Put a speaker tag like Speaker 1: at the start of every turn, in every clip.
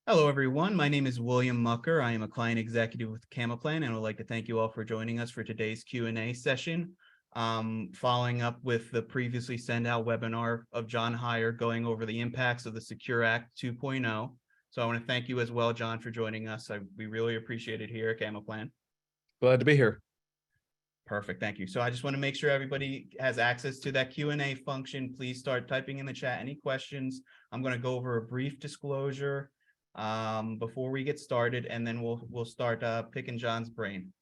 Speaker 1: Hello, everyone. My name is William Mucker. I am a client executive with Camaplan, and would like to thank you all for joining us for today's Q&A session. Following up with the previously sent out webinar of John Hyre going over the impacts of the Secure Act 2.0. So I want to thank you as well, John, for joining us. We really appreciate it here at Camaplan.
Speaker 2: Glad to be here.
Speaker 1: Perfect. Thank you. So I just want to make sure everybody has access to that Q&A function. Please start typing in the chat any questions. I'm going to go over a brief disclosure before we get started, and then we'll start picking John's brain.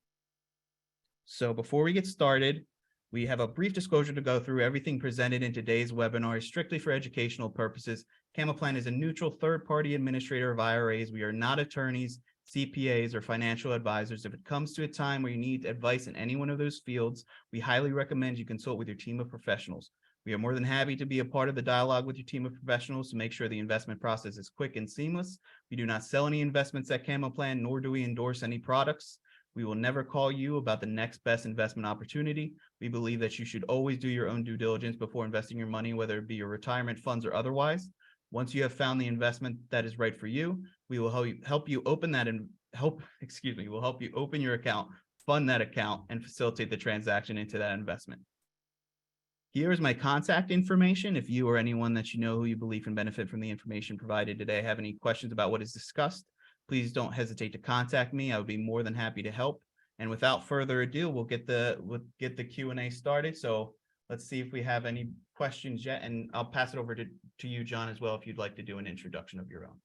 Speaker 1: So before we get started, we have a brief disclosure to go through. Everything presented in today's webinar is strictly for educational purposes. Camaplan is a neutral third-party administrator of IRAs. We are not attorneys, CPAs, or financial advisors. If it comes to a time where you need advice in any one of those fields, we highly recommend you consult with your team of professionals. We are more than happy to be a part of the dialogue with your team of professionals to make sure the investment process is quick and seamless. We do not sell any investments at Camaplan, nor do we endorse any products. We will never call you about the next best investment opportunity. We believe that you should always do your own due diligence before investing your money, whether it be your retirement funds or otherwise. Once you have found the investment that is right for you, we will help you open that and we'll help you open your account, fund that account, and facilitate the transaction into that investment. Here is my contact information. If you or anyone that you know who you believe can benefit from the information provided today have any questions about what is discussed, please don't hesitate to contact me. I would be more than happy to help. And without further ado, we'll get the Q&A started. So let's see if we have any questions yet. And I'll pass it over to you, John, as well, if you'd like to do an introduction of your own.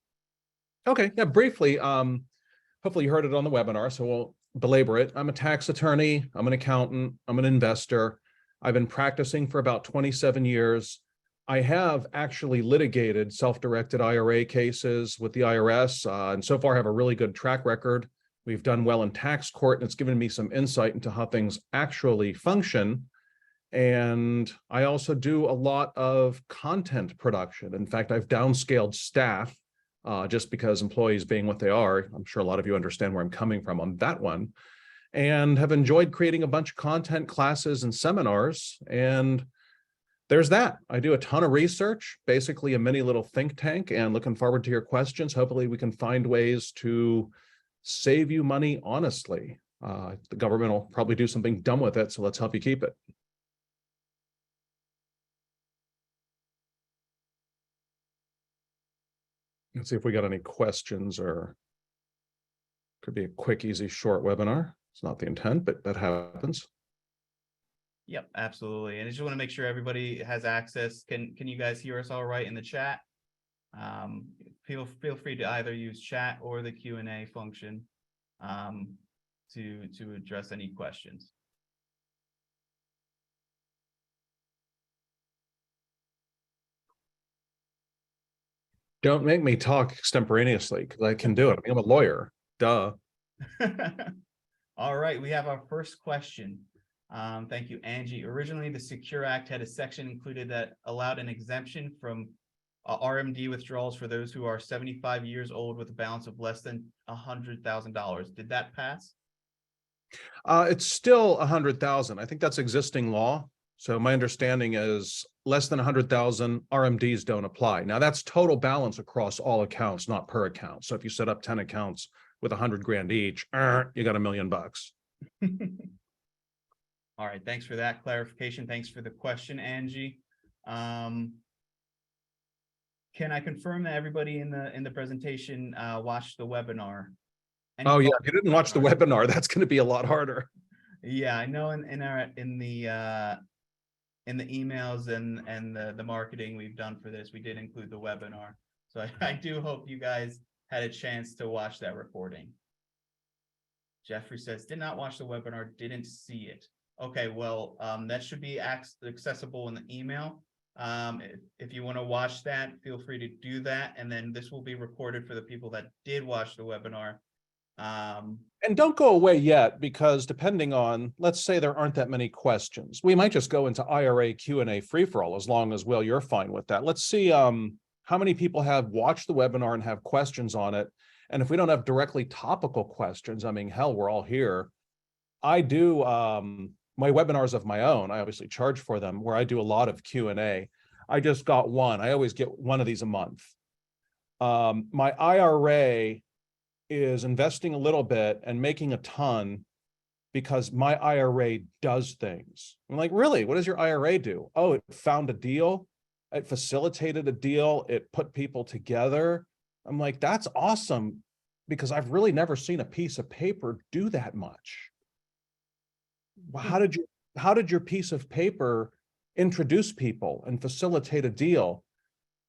Speaker 2: Okay, yeah, briefly. Hopefully you heard it on the webinar, so we'll belabor it. I'm a tax attorney. I'm an accountant. I'm an investor. I've been practicing for about 27 years. I have actually litigated self-directed IRA cases with the IRS, and so far have a really good track record. We've done well in tax court, and it's given me some insight into how things actually function. And I also do a lot of content production. In fact, I've downscaled staff just because employees being what they are. I'm sure a lot of you understand where I'm coming from on that one. And have enjoyed creating a bunch of content, classes, and seminars. And there's that. I do a ton of research, basically a mini little think tank, and looking forward to your questions. Hopefully we can find ways to save you money honestly. The government will probably do something dumb with it, so let's help you keep it. Let's see if we got any questions, or could be a quick, easy, short webinar. It's not the intent, but that happens.
Speaker 1: Yep, absolutely. And I just want to make sure everybody has access. Can you guys hear us all right in the chat? Feel free to either use chat or the Q&A function to address any questions.
Speaker 2: Don't make me talk extemporaneously, because I can do it. I mean, I'm a lawyer. Duh.
Speaker 1: All right, we have our first question. Thank you, Angie. Originally, the Secure Act had a section included that allowed an exemption from RMD withdrawals for those who are 75 years old with a balance of less than $100,000. Did that pass?
Speaker 2: It's still 100,000. I think that's existing law. So my understanding is less than 100,000 RMDs don't apply. Now that's total balance across all accounts, not per account. So if you set up 10 accounts with 100 grand each, you got $1 million.
Speaker 1: All right, thanks for that clarification. Thanks for the question, Angie. Can I confirm that everybody in the presentation watched the webinar?
Speaker 2: Oh yeah, if you didn't watch the webinar, that's going to be a lot harder.
Speaker 1: Yeah, I know in the emails and the marketing we've done for this, we did include the webinar. So I do hope you guys had a chance to watch that recording. Jeffrey says, did not watch the webinar, didn't see it. Okay, well, that should be accessible in the email. If you want to watch that, feel free to do that. And then this will be recorded for the people that did watch the webinar.
Speaker 2: And don't go away yet, because depending on, let's say there aren't that many questions, we might just go into IRA Q&A free-for-all, as long as, Will, you're fine with that. Let's see how many people have watched the webinar and have questions on it. And if we don't have directly topical questions, I mean, hell, we're all here. I do my webinars of my own. I obviously charge for them, where I do a lot of Q&A. I just got one. I always get one of these a month. My IRA is investing a little bit and making a ton because my IRA does things. I'm like, really? What does your IRA do? Oh, it found a deal. It facilitated a deal. It put people together. I'm like, that's awesome, because I've really never seen a piece of paper do that much. How did your piece of paper introduce people and facilitate a deal?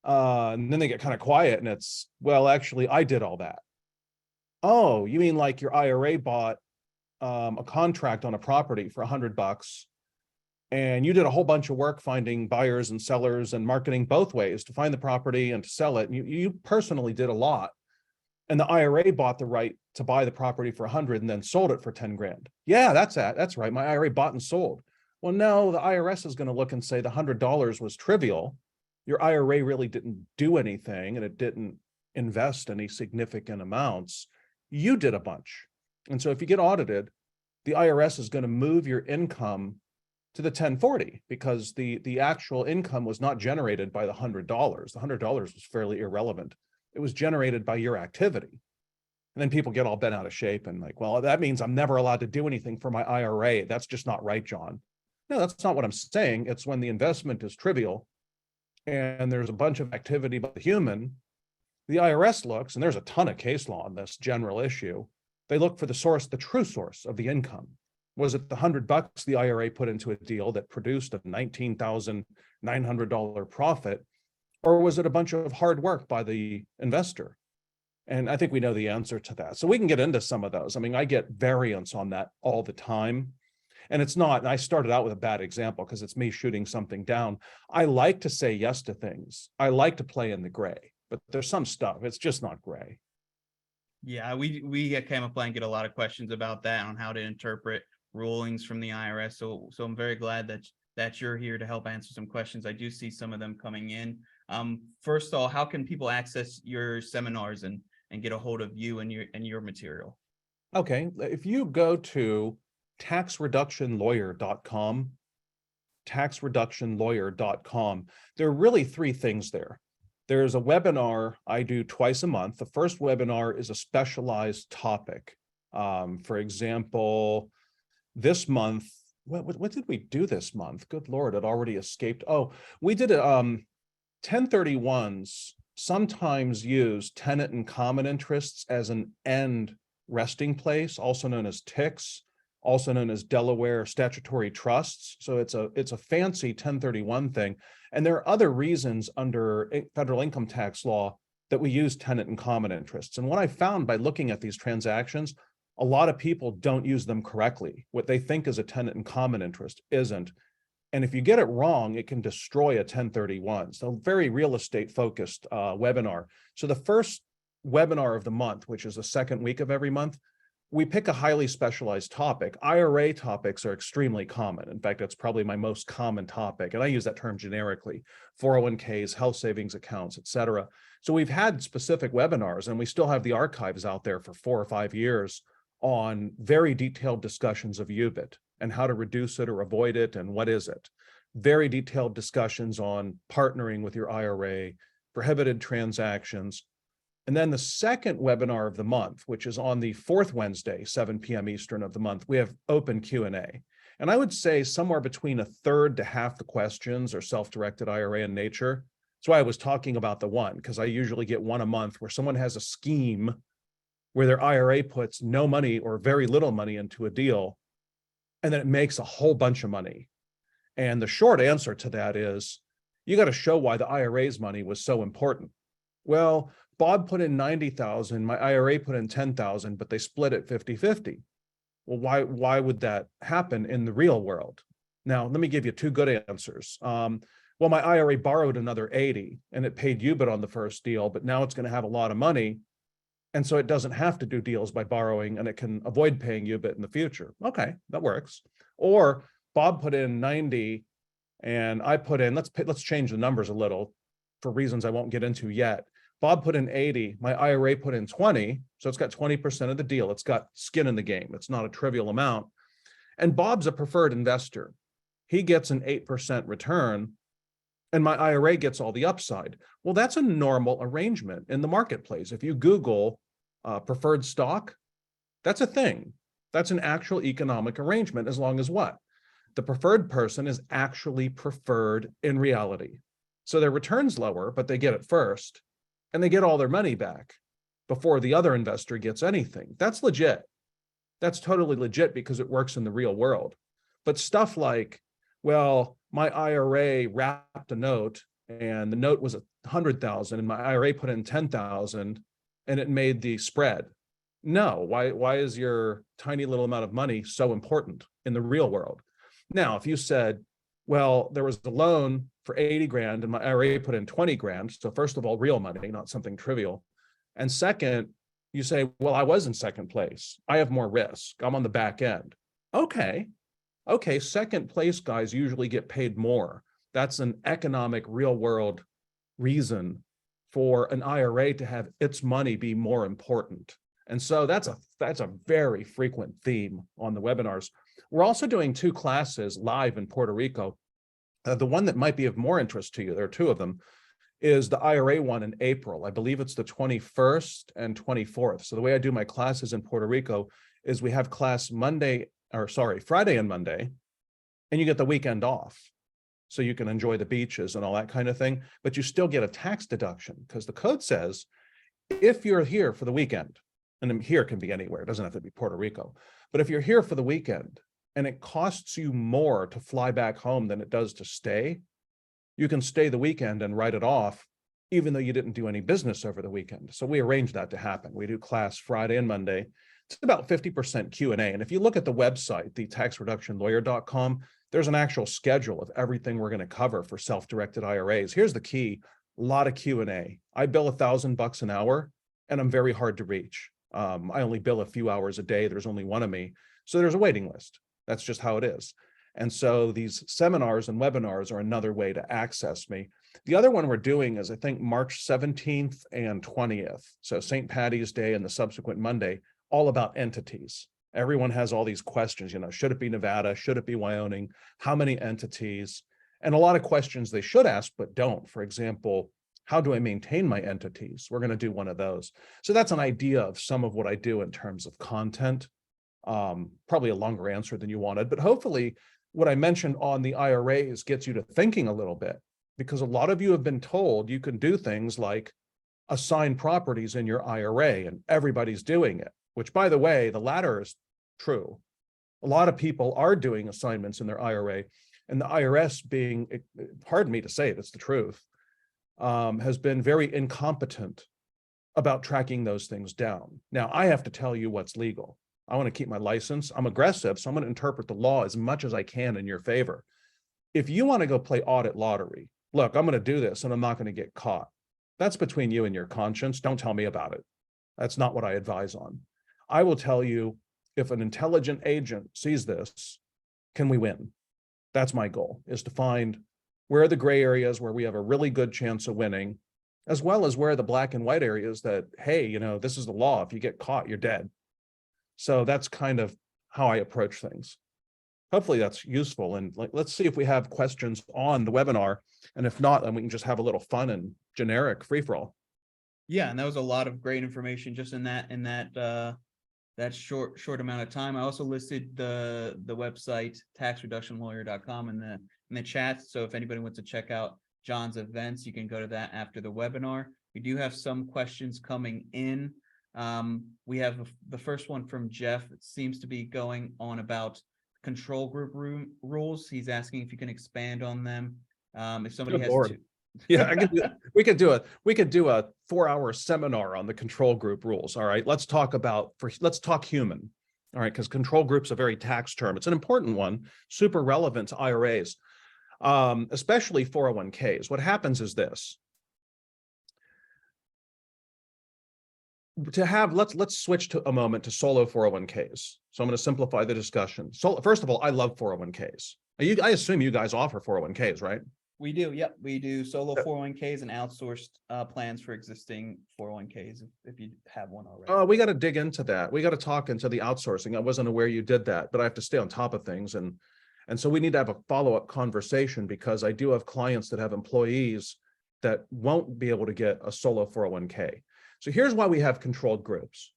Speaker 2: And then they get kind of quiet and it's, well, actually, I did all that. Oh, you mean like your IRA bought a contract on a property for $100, and you did a whole bunch of work finding buyers and sellers and marketing both ways to find the property and to sell it. And you personally did a lot. And the IRA bought the right to buy the property for 100 and then sold it for 10 grand. Yeah, that's right. My IRA bought and sold. Well, no, the IRS is going to look and say the $100 was trivial. Your IRA really didn't do anything and it didn't invest any significant amounts. You did a bunch. And so if you get audited, the IRS is going to move your income to the 1040 because the actual income was not generated by the $100. The $100 was fairly irrelevant. It was generated by your activity. And then people get all bent out of shape and like, well, that means I'm never allowed to do anything for my IRA. That's just not right, John. No, that's not what I'm saying. It's when the investment is trivial and there's a bunch of activity by the human, the IRS looks, and there's a ton of case law on this general issue. They look for the source, the true source of the income. Was it the $100 the IRA put into a deal that produced a $19,900 profit? Or was it a bunch of hard work by the investor? And I think we know the answer to that. So we can get into some of those. I mean, I get variance on that all the time. And it's not, and I started out with a bad example because it's me shooting something down. I like to say yes to things. I like to play in the gray, but there's some stuff, it's just not gray.
Speaker 1: Yeah, we at Camouflage get a lot of questions about that on how to interpret rulings from the IRS. So I'm very glad that you're here to help answer some questions. I do see some of them coming in. First of all, how can people access your seminars and get a hold of you and your material?
Speaker 2: Okay, if you go to taxreductionlawyer.com, taxreductionlawyer.com, there are really three things there. There's a webinar I do twice a month. The first webinar is a specialized topic. For example, this month, what did we do this month? Good Lord, it already escaped. Oh, we did 1031s sometimes use tenant and common interests as an end resting place, also known as TICs, also known as Delaware statutory trusts. So it's a fancy 1031 thing. And there are other reasons under federal income tax law that we use tenant and common interests. And what I found by looking at these transactions, a lot of people don't use them correctly. What they think is a tenant and common interest isn't. And if you get it wrong, it can destroy a 1031. So very real estate focused webinar. So the first webinar of the month, which is the second week of every month, we pick a highly specialized topic. IRA topics are extremely common. In fact, that's probably my most common topic. And I use that term generically, 401ks, health savings accounts, et cetera. So we've had specific webinars and we still have the archives out there for 4 or 5 years on very detailed discussions of UBIT and how to reduce it or avoid it and what is it. Very detailed discussions on partnering with your IRA, prohibited transactions. And then the second webinar of the month, which is on the fourth Wednesday, 7 p.m. Eastern of the month, we have open Q&A. And I would say somewhere between a third to half the questions are self-directed IRA in nature. That's why I was talking about the one, because I usually get one a month where someone has a scheme where their IRA puts no money or very little money into a deal, and then it makes a whole bunch of money. And the short answer to that is, you got to show why the IRA's money was so important. Well, Bob put in 90,000, my IRA put in 10,000, but they split it 50-50. Well, why would that happen in the real world? Now, let me give you two good answers. Well, my IRA borrowed another 80 and it paid UBIT on the first deal, but now it's going to have a lot of money. And so it doesn't have to do deals by borrowing and it can avoid paying UBIT in the future. Okay, that works. Or Bob put in 90 and I put in, let's change the numbers a little for reasons I won't get into yet. Bob put in 80, my IRA put in 20, so it's got 20% of the deal. It's got skin in the game. It's not a trivial amount. And Bob's a preferred investor. He gets an 8% return. and my IRA gets all the upside. Well, that's a normal arrangement in the marketplace. If you Google preferred stock, that's a thing. That's an actual economic arrangement, as long as what? The preferred person is actually preferred in reality. So their return's lower, but they get it first, and they get all their money back before the other investor gets anything. That's legit. That's totally legit because it works in the real world. But stuff like, well, my IRA wrapped a note and the note was 100,000 and my IRA put in 10,000 and it made the spread. No, why is your tiny little amount of money so important in the real world? Now, if you said, well, there was a loan for 80 grand and my IRA put in 20 grand. So first of all, real money, not something trivial. And second, you say, well, I was in second place. I have more risk. I'm on the back end. Okay, second place guys usually get paid more. That's an economic real world reason for an IRA to have its money be more important. And so that's a very frequent theme on the webinars. We're also doing 2 classes live in Puerto Rico. The one that might be of more interest to you, there are 2 of them, is the IRA one in April. I believe it's the 21st and 24th. So the way I do my classes in Puerto Rico is we have class Friday and Monday, and you get the weekend off. So you can enjoy the beaches and all that kind of thing, but you still get a tax deduction because the code says if you're here for the weekend, and here can be anywhere, it doesn't have to be Puerto Rico, but if you're here for the weekend and it costs you more to fly back home than it does to stay, you can stay the weekend and write it off, even though you didn't do any business over the weekend. So we arrange that to happen. We do class Friday and Monday. It's about 50% Q&A. And if you look at the website, the taxreductionlawyer.com, there's an actual schedule of everything we're going to cover for self-directed IRAs. Here's the key, a lot of Q&A. I bill $1,000 an hour, and I'm very hard to reach. I only bill a few hours a day. There's only one of me. So there's a waiting list. That's just how it is. And so these seminars and webinars are another way to access me. The other one we're doing is, I think, March 17th and 20th. So St. Patty's Day and the subsequent Monday, all about entities. Everyone has all these questions, should it be Nevada? Should it be Wyoming? How many entities? And a lot of questions they should ask, but don't. For example, how do I maintain my entities? We're going to do one of those. So that's an idea of some of what I do in terms of content. Probably a longer answer than you wanted, but hopefully what I mentioned on the IRAs gets you to thinking a little bit, because a lot of you have been told you can do things like assign properties in your IRA, and everybody's doing it, which, by the way, the latter is true. A lot of people are doing assignments in their IRA, and the IRS, being, pardon me to say it, it's the truth, has been very incompetent about tracking those things down. Now, I have to tell you what's legal. I want to keep my license. I'm aggressive, so I'm going to interpret the law as much as I can in your favor. If you want to go play audit lottery, look, I'm going to do this and I'm not going to get caught. That's between you and your conscience. Don't tell me about it. That's not what I advise on. I will tell you, if an intelligent agent sees this, can we win? That's my goal, is to find where are the gray areas where we have a really good chance of winning, as well as where are the black and white areas that, hey, this is the law. If you get caught, you're dead. So that's kind of how I approach things. Hopefully that's useful. And let's see if we have questions on the webinar. And if not, then we can just have a little fun and generic free-for-all.
Speaker 1: Yeah, and that was a lot of great information just in that short amount of time. I also listed the website taxreductionlawyer.com in the chat. So if anybody wants to check out John's events, you can go to that after the webinar. We do have some questions coming in. We have the first one from Jeff. It seems to be going on about control group rules. He's asking if you can expand on them. If somebody
Speaker 2: Good
Speaker 1: has
Speaker 2: Lord. Yeah, we could do a 4-hour seminar on the control group rules. All right, let's talk human. All right, because control group's a very tax term. It's an important one, super relevant to IRAs, especially 401ks. What happens is this. Let's switch to a moment to solo 401ks. So I'm going to simplify the discussion. So first of all, I love 401ks. I assume you guys offer 401ks, right?
Speaker 1: We do. Yep. We do solo 401ks and outsourced plans for existing 401ks if you have one already.
Speaker 2: Oh, we got to dig into that. We got to talk into the outsourcing. I wasn't aware you did that, but I have to stay on top of things. And And so we need to have a follow-up conversation, because I do have clients that have employees that won't be able to get a solo 401k. So here's why we have controlled groups.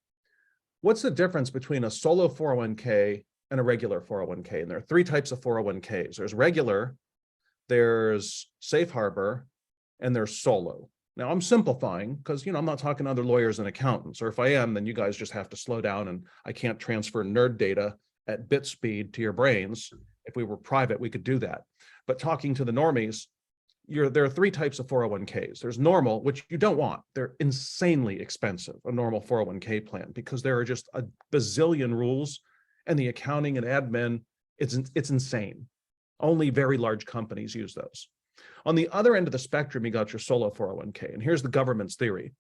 Speaker 2: What's the difference between a solo 401k and a regular 401k? And there are three types of 401ks. There's regular, there's safe harbor, and there's solo. Now I'm simplifying because, I'm not talking to other lawyers and accountants, or if I am, then you guys just have to slow down, and I can't transfer nerd data at bit speed to your brains. If we were private, we could do that. But talking to the normies, there are three types of 401ks. There's normal, which you don't want. They're insanely expensive, a normal 401k plan, because there are just a bazillion rules, and the accounting and admin, it's insane. Only very large companies use those. On the other end of the spectrum, you got your solo 401k. And here's the government's theory.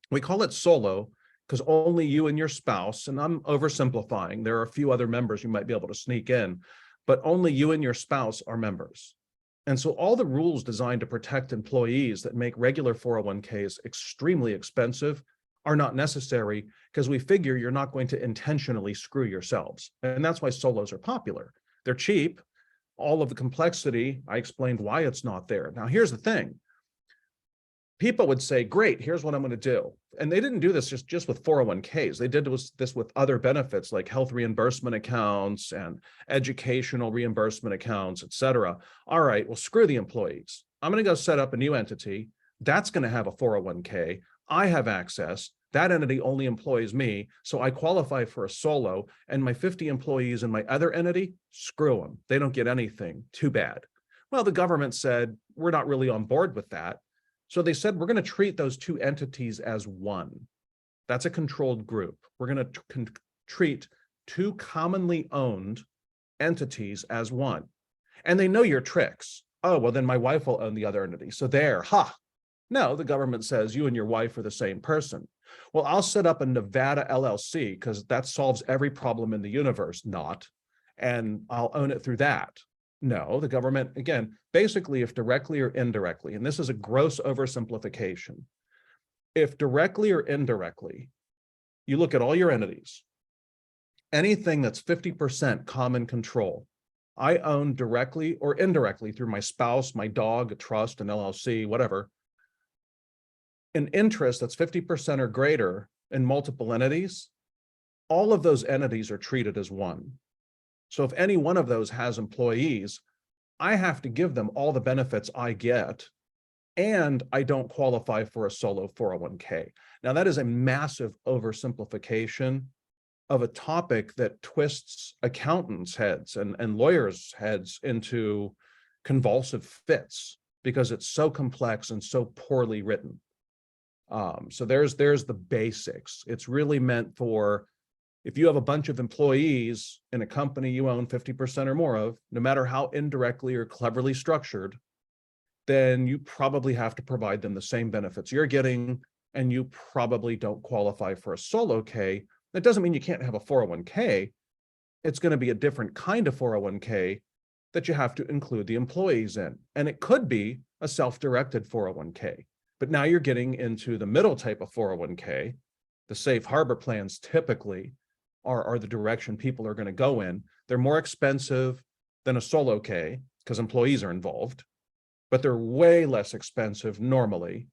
Speaker 2: We call it solo because only you and your spouse, and I'm oversimplifying, there are a few other members you might be able to sneak in, but only you and your spouse are members. And so all the rules designed to protect employees that make regular 401ks extremely expensive are not necessary, because we figure you're not going to intentionally screw yourselves. And that's why solos are popular. They're cheap. All of the complexity, I explained why it's not there. Now, here's the thing. People would say, great, here's what I'm going to do. And they didn't do this just with 401ks. They did this with other benefits like health reimbursement accounts and educational reimbursement accounts, et cetera. All right, well, screw the employees. I'm going to go set up a new entity. That's going to have a 401k. I have access. That entity only employs me, so I qualify for a solo, and my 50 employees in my other entity, screw them. They don't get anything. Too bad. Well, the government said, we're not really on board with that. So they said, we're going to treat those two entities as one. That's a controlled group. We're going to treat two commonly owned entities as one. And they know your tricks. Oh, well, then my wife will own the other entity. So there, No, the government says you and your wife are the same person. Well, I'll set up a Nevada LLC because that solves every problem in the universe, and I'll own it through that. No, the government, again, basically, if directly or indirectly, and this is a gross oversimplification, if directly or indirectly, you look at all your entities, anything that's 50% common control, I own directly or indirectly through my spouse, my dog, a trust, an LLC, whatever, an interest that's 50% or greater in multiple entities, all of those entities are treated as one. So if any one of those has employees, I have to give them all the benefits I get, and I don't qualify for a solo 401k. Now, that is a massive oversimplification of a topic that twists accountants' heads and lawyers' heads into convulsive fits because it's so complex and so poorly written. So there's the basics. It's really meant for, if you have a bunch of employees in a company you own 50% or more of, no matter how indirectly or cleverly structured, then you probably have to provide them the same benefits you're getting, and you probably don't qualify for a solo K. That doesn't mean you can't have a 401k. It's going to be a different kind of 401k that you have to include the employees in. And it could be a self-directed 401k. But now you're getting into the middle type of 401k. The safe harbor plans typically are the direction people are going to go in. They're more expensive than a solo K because employees are involved, but they're way less expensive normally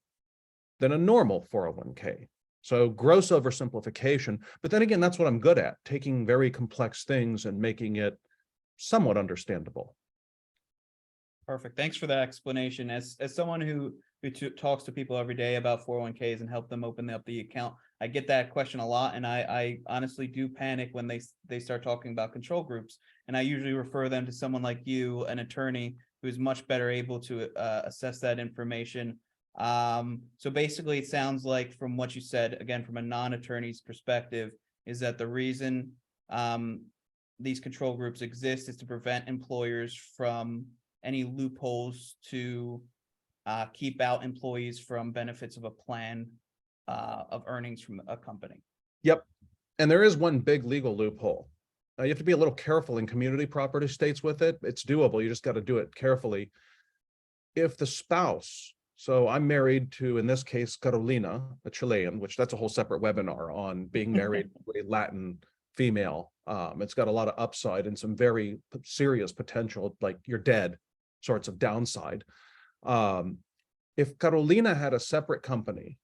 Speaker 2: than a normal 401k. So gross oversimplification, but then again, that's what I'm good at, taking very complex things and making it somewhat understandable.
Speaker 1: Perfect. Thanks for that explanation. As someone who talks to people every day about 401ks and help them open up the account, I get that question a lot, and I honestly do panic when they start talking about control groups. And I usually refer them to someone like you, an attorney, who's much better able to assess that information. So basically, it sounds like from what you said, again, from a non-attorney's perspective, is that the reason these control groups exist is to prevent employers from any loopholes to keep out employees from benefits of a plan of earnings from a company.
Speaker 2: Yep. And there is one big legal loophole. You have to be a little careful in community property states with it. It's doable. You just got to do it carefully. If the spouse, so I'm married to, in this case, Carolina, a Chilean, which that's a whole separate webinar on being married to a Latin female. It's got a lot of upside and some very serious potential, like you're dead sorts of downside. If Carolina had a separate company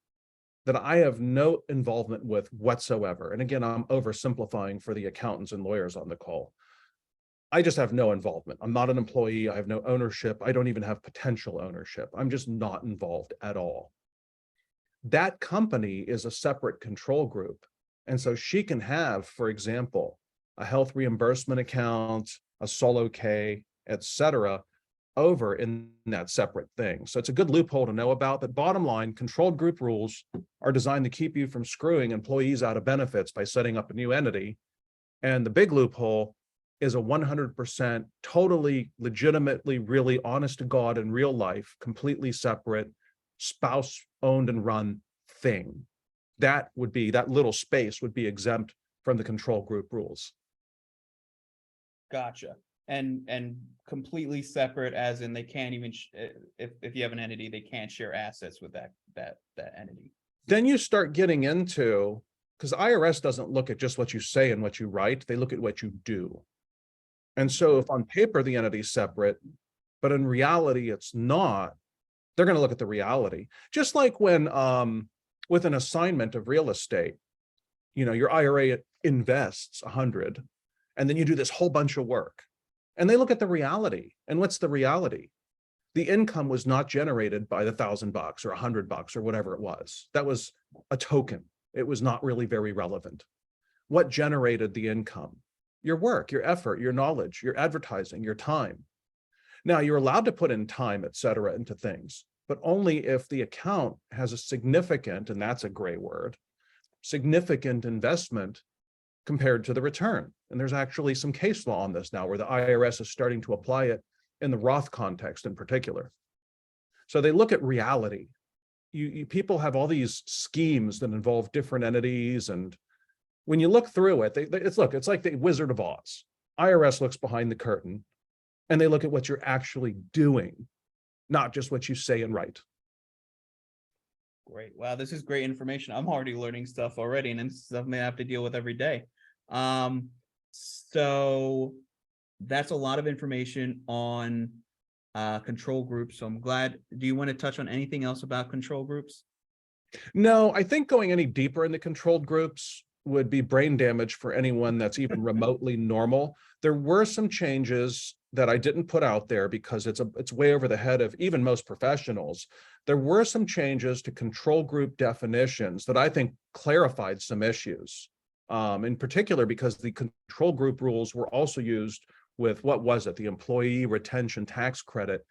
Speaker 2: that I have no involvement with whatsoever, and again, I'm oversimplifying for the accountants and lawyers on the call, I just have no involvement. I'm not an employee. I have no ownership. I don't even have potential ownership. I'm just not involved at all. That company is a separate control group. And so she can have, for example, a health reimbursement account, a solo K, et cetera, over in that separate thing. So it's a good loophole to know about. But bottom line, controlled group rules are designed to keep you from screwing employees out of benefits by setting up a new entity. And the big loophole is a 100% totally legitimately, really honest to God in real life, completely separate, spouse owned and run thing. That little space would be exempt from the control group rules.
Speaker 1: Gotcha. And completely separate, as in they can't even if you have an entity, they can't share assets with that entity.
Speaker 2: Then you start getting into, because IRS doesn't look at just what you say and what you write, they look at what you do. And so if on paper the entity is separate, but in reality it's not, they're going to look at the reality. Just like when with an assignment of real estate, your IRA invests 100, and then you do this whole bunch of work. And they look at the reality. And what's the reality? The income was not generated by the $1,000 or $100 or whatever it was. That was a token. It was not really very relevant. What generated the income? Your work, your effort, your knowledge, your advertising, your time. Now you're allowed to put in time, et cetera, into things, but only if the account has a significant, and that's a gray word, significant investment compared to the return. And there's actually some case law on this now where the IRS is starting to apply it in the Roth context in particular. So they look at reality. People have all these schemes that involve different entities, and when you look through it, it's like the Wizard of Oz. IRS looks behind the curtain and they look at what you're actually doing, not just what you say and write.
Speaker 1: Great. Wow, this is great information. I'm already learning stuff already, and it's something I have to deal with every day. So that's a lot of information on control groups. So I'm glad. Do you want to touch on anything else about control groups?
Speaker 2: No, I think going any deeper in the controlled groups would be brain damage for anyone that's even remotely normal. There were some changes that I didn't put out there because it's way over the head of even most professionals. There were some changes to control group definitions that I think clarified some issues. In particular, because the control group rules were also used with, what was it, the employee retention tax credit.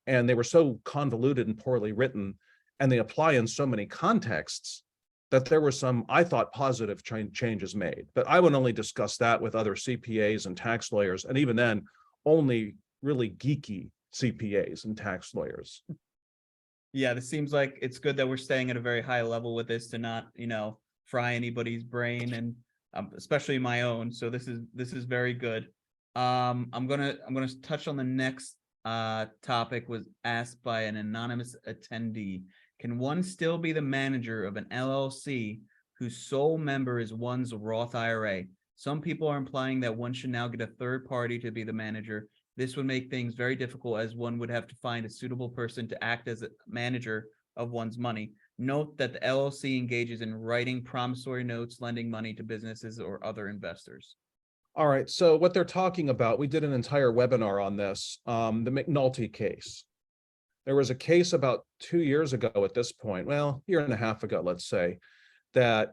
Speaker 2: And they were so convoluted and poorly written, and they apply in so many contexts that there were some, I thought, positive changes made. But I would only discuss that with other CPAs and tax lawyers, and even then, only really geeky CPAs and tax lawyers.
Speaker 1: Yeah, this seems like it's good that we're staying at a very high level with this to not, fry anybody's brain, and especially my own. So this is very good. I'm gonna touch on the next topic. Was asked by an anonymous attendee. Can one still be the manager of an LLC whose sole member is one's Roth IRA? Some people are implying that one should now get a third party to be the manager. This would make things very difficult, as one would have to find a suitable person to act as a manager of one's money. Note that the LLC engages in writing promissory notes, lending money to businesses or other investors.
Speaker 2: All right, so what they're talking about, we did an entire webinar on this, the McNulty case. There was a case about 2 years ago at this point, well, year and a half ago, let's say, that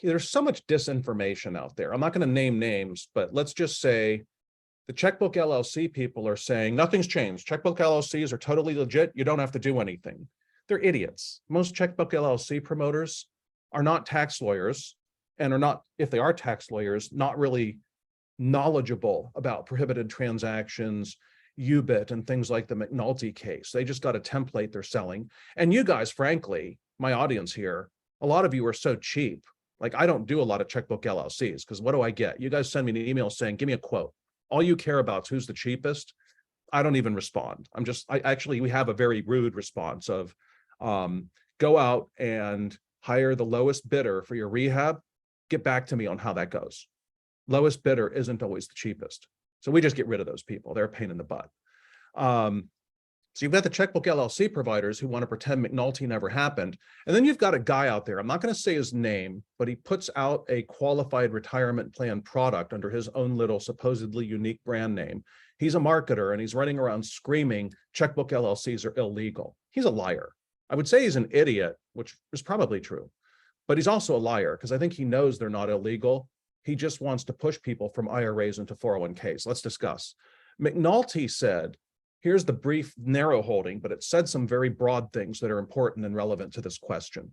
Speaker 2: there's so much disinformation out there. I'm not going to name names, but let's just say the Checkbook LLC people are saying nothing's changed. Checkbook LLCs are totally legit. You don't have to do anything. They're idiots. Most Checkbook LLC promoters are not tax lawyers, and are not, if they are tax lawyers, not really knowledgeable about prohibited transactions, UBIT, and things like the McNulty case. They just got a template they're selling. And you guys, frankly, my audience here, a lot of you are so cheap. Like, I don't do a lot of Checkbook LLCs, because what do I get? You guys send me an email saying, give me a quote. All you care about is who's the cheapest. I don't even respond. We have a very rude response of, go out and hire the lowest bidder for your rehab. Get back to me on how that goes. lowest bidder isn't always the cheapest. So we just get rid of those people. They're a pain in the butt. So you've got the checkbook LLC providers who want to pretend McNulty never happened. And then you've got a guy out there, I'm not going to say his name, but he puts out a qualified retirement plan product under his own little supposedly unique brand name. He's a marketer and he's running around screaming checkbook LLCs are illegal. He's a liar. I would say he's an idiot, which is probably true, but he's also a liar because I think he knows they're not illegal. He just wants to push people from IRAs into 401ks. Let's discuss. McNulty said, here's the brief narrow holding, but it said some very broad things that are important and relevant to this question.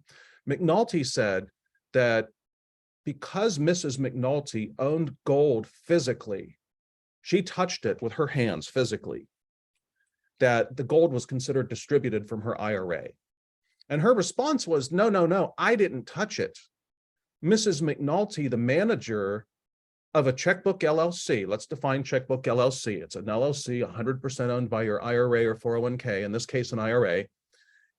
Speaker 2: McNulty said that because Mrs. McNulty owned gold physically, she touched it with her hands physically, that the gold was considered distributed from her IRA. And her response was, no, no, no, I didn't touch it. Mrs. McNulty, the manager of a checkbook LLC, let's define checkbook LLC. It's an LLC 100% owned by your IRA or 401k, in this case, an IRA,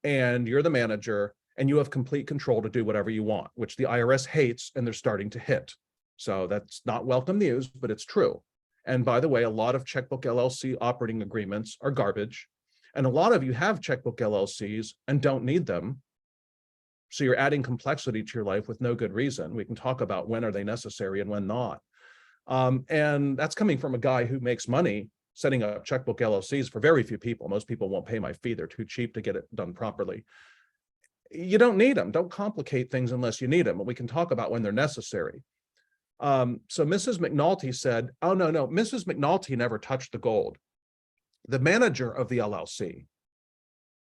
Speaker 2: and you're the manager and you have complete control to do whatever you want, which the IRS hates and they're starting to hit. So that's not welcome news, but it's true. And by the way, a lot of checkbook LLC operating agreements are garbage. And a lot of you have checkbook LLCs and don't need them. So you're adding complexity to your life with no good reason. We can talk about when are they necessary and when not. And that's coming from a guy who makes money setting up checkbook LLCs for very few people. Most people won't pay my fee. They're too cheap to get it done properly. You don't need them. Don't complicate things unless you need them. And we can talk about when they're necessary. So Mrs. McNulty said, oh, no, no, Mrs. McNulty never touched the gold. The manager of the LLC,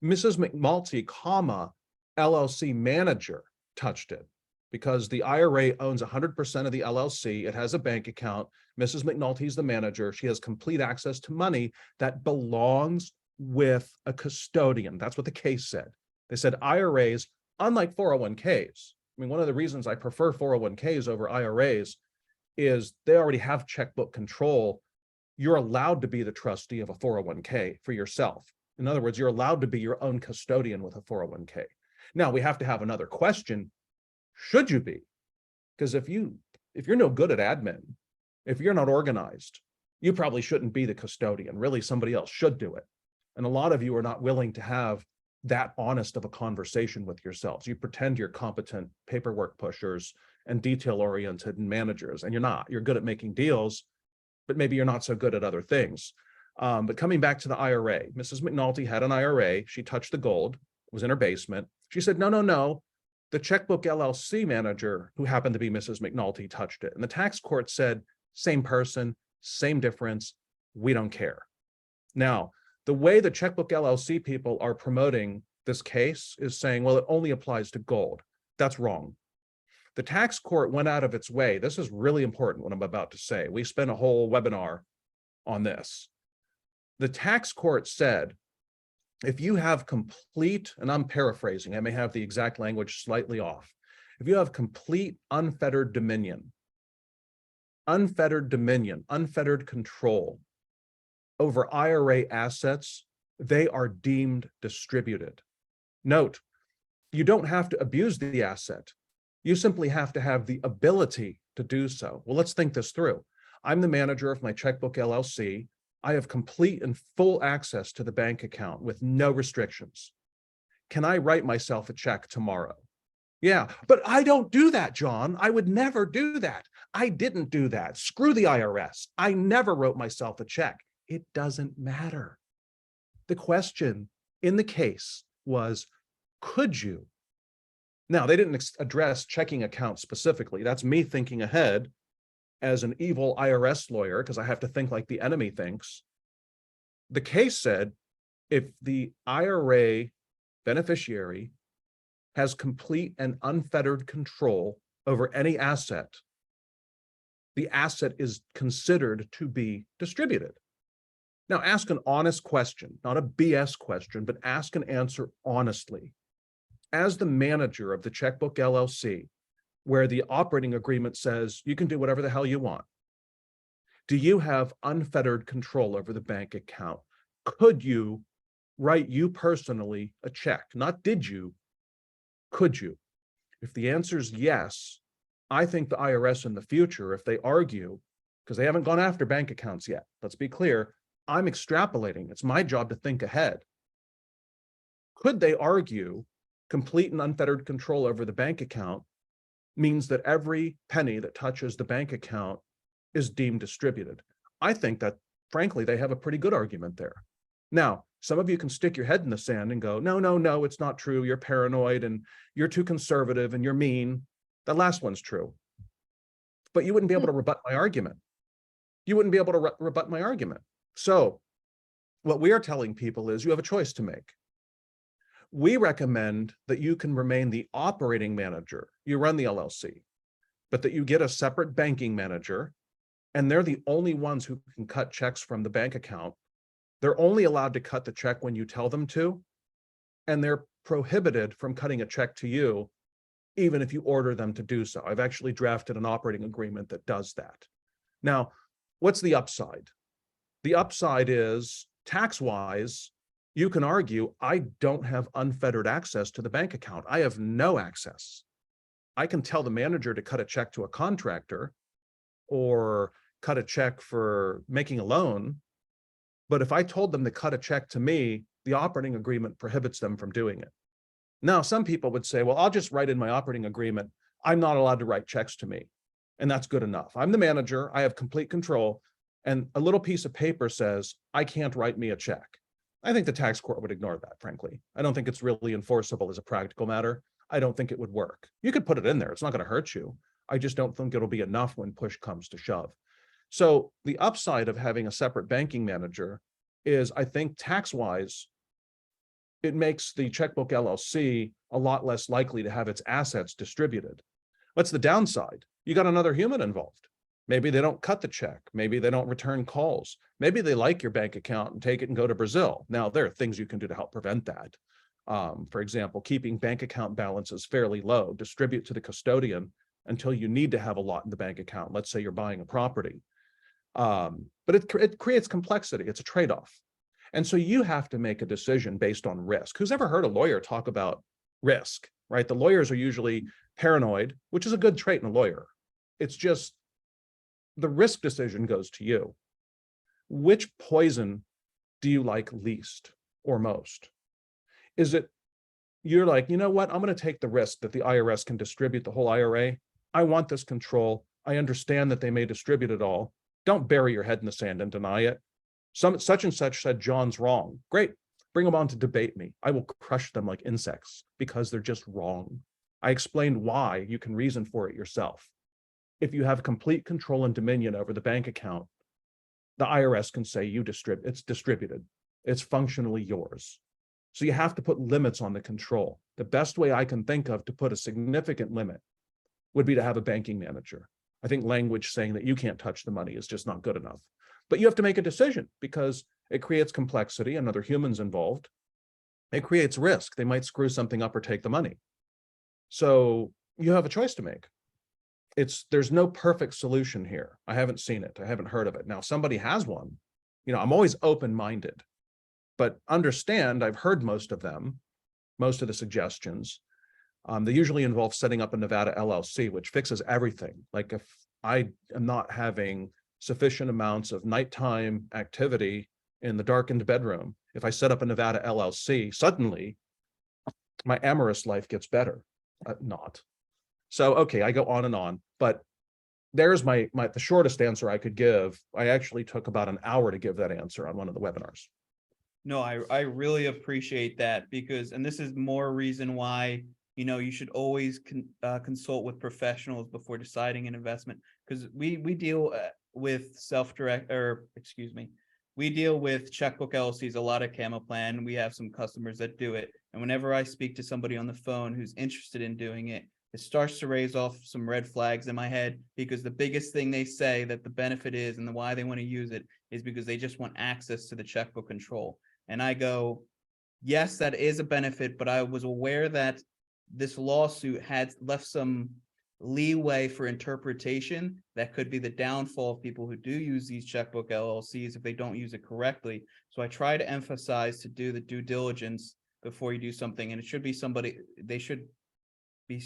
Speaker 2: Mrs. McNulty, comma, LLC manager touched it because the IRA owns 100% of the LLC. It has a bank account. Mrs. McNulty's the manager. She has complete access to money that belongs with a custodian. That's what the case said. They said IRAs, unlike 401ks, I mean, one of the reasons I prefer 401ks over IRAs is they already have checkbook control. You're allowed to be the trustee of a 401k for yourself. In other words, you're allowed to be your own custodian with a 401k. Now, we have to have another question. Should you be? Because if you're no good at admin, if you're not organized, you probably shouldn't be the custodian. Really, somebody else should do it. And a lot of you are not willing to have that honest of a conversation with yourselves. You pretend you're competent paperwork pushers and detail-oriented managers, and you're not. You're good at making deals, but maybe you're not so good at other things. But coming back to the IRA, Mrs. McNulty had an IRA. She touched the gold. It was in her basement. She said, no, no, no. The checkbook LLC manager, who happened to be Mrs. McNulty, touched it. And the tax court said, same person, same difference. We don't care. Now, the way the checkbook LLC people are promoting this case is saying, well, it only applies to gold. That's wrong. The tax court went out of its way. This is really important, what I'm about to say. We spent a whole webinar on this. The tax court said, if you have complete, and I'm paraphrasing, I may have the exact language slightly off. If you have complete unfettered dominion, unfettered control over IRA assets, they are deemed distributed. Note, you don't have to abuse the asset. You simply have to have the ability to do so. Well, let's think this through. I'm the manager of my checkbook LLC. I have complete and full access to the bank account with no restrictions. Can I write myself a check tomorrow? Yeah, but I don't do that, John. I would never do that. I didn't do that. Screw the IRS. I never wrote myself a check. It doesn't matter. The question in the case was, could you? Now, they didn't address checking accounts specifically. That's me thinking ahead as an evil IRS lawyer, because I have to think like the enemy thinks. The case said, if the IRA beneficiary has complete and unfettered control over any asset, the asset is considered to be distributed. Now, ask an honest question, not a BS question, but ask and answer honestly. As the manager of the checkbook LLC, where the operating agreement says you can do whatever the hell you want, do you have unfettered control over the bank account? Could you write you personally a check? Not did you, could you? If the answer is yes, I think the IRS in the future, if they argue, because they haven't gone after bank accounts yet, let's be clear, I'm extrapolating. It's my job to think ahead. Could they argue complete and unfettered control over the bank account means that every penny that touches the bank account is deemed distributed? I think that, frankly, they have a pretty good argument there. Now, some of you can stick your head in the sand and go, no, no, no, it's not true. You're paranoid and you're too conservative and you're mean. That last one's true. But you wouldn't be able to rebut my argument. You wouldn't be able to rebut my argument. So what we are telling people is you have a choice to make. We recommend that you can remain the operating manager. You run the LLC, but that you get a separate banking manager, and they're the only ones who can cut checks from the bank account. They're only allowed to cut the check when you tell them to, and they're prohibited from cutting a check to you, even if you order them to do so. I've actually drafted an operating agreement that does that. Now, what's the upside? The upside is tax-wise, you can argue, I don't have unfettered access to the bank account. I have no access. I can tell the manager to cut a check to a contractor or cut a check for making a loan. But if I told them to cut a check to me, the operating agreement prohibits them from doing it. Now, some people would say, well, I'll just write in my operating agreement, I'm not allowed to write checks to me. And that's good enough. I'm the manager, I have complete control. And a little piece of paper says, I can't write me a check. I think the tax court would ignore that, frankly. I don't think it's really enforceable as a practical matter. I don't think it would work. You could put it in there. It's not going to hurt you. I just don't think it'll be enough when push comes to shove. So the upside of having a separate banking manager is, I think, tax-wise, it makes the checkbook LLC a lot less likely to have its assets distributed. What's the downside? You got another human involved. Maybe they don't cut the check. Maybe they don't return calls. Maybe they like your bank account and take it and go to Brazil. Now, there are things you can do to help prevent that. For example, keeping bank account balances fairly low, distribute to the custodian until you need to have a lot in the bank account. Let's say you're buying a property. But it creates complexity. It's a trade-off. And so you have to make a decision based on risk. Who's ever heard a lawyer talk about risk, right? The lawyers are usually paranoid, which is a good trait in a lawyer. It's just the risk decision goes to you. Which poison do you like least or most? Is it, you're like, you know what? I'm going to take the risk that the IRS can distribute the whole IRA. I want this control. I understand that they may distribute it all. Don't bury your head in the sand and deny it. Such and such said John's wrong. Great. Bring them on to debate me. I will crush them like insects because they're just wrong. I explained why. You can reason for it yourself. If you have complete control and dominion over the bank account, the IRS can say it's distributed. It's functionally yours. So you have to put limits on the control. The best way I can think of to put a significant limit would be to have a banking manager. I think language saying that you can't touch the money is just not good enough. But you have to make a decision because it creates complexity and other humans involved. It creates risk. They might screw something up or take the money. So you have a choice to make. There's no perfect solution here. I haven't seen it. I haven't heard of it. Now, if somebody has one, I'm always open-minded, but understand I've heard most of them, most of the suggestions. They usually involve setting up a Nevada LLC, which fixes everything. Like if I am not having sufficient amounts of nighttime activity in the darkened bedroom, if I set up a Nevada LLC, suddenly my amorous life gets better. Not. So, okay, I go on, but there's the shortest answer I could give. I actually took about an hour to give that answer on one of the webinars.
Speaker 1: No, I really appreciate that because, and this is more reason why, you should always consult with professionals before deciding an investment, because we deal with we deal with checkbook LLCs, a lot of Camo Plan. We have some customers that do it. And whenever I speak to somebody on the phone who's interested in doing it, it starts to raise off some red flags in my head, because the biggest thing they say that the benefit is and why they want to use it is because they just want access to the checkbook control. And I go, yes, that is a benefit, but I was aware that this lawsuit had left some leeway for interpretation that could be the downfall of people who do use these checkbook LLCs if they don't use it correctly. So I try to emphasize to do the due diligence before you do something, and it should be somebody, they should be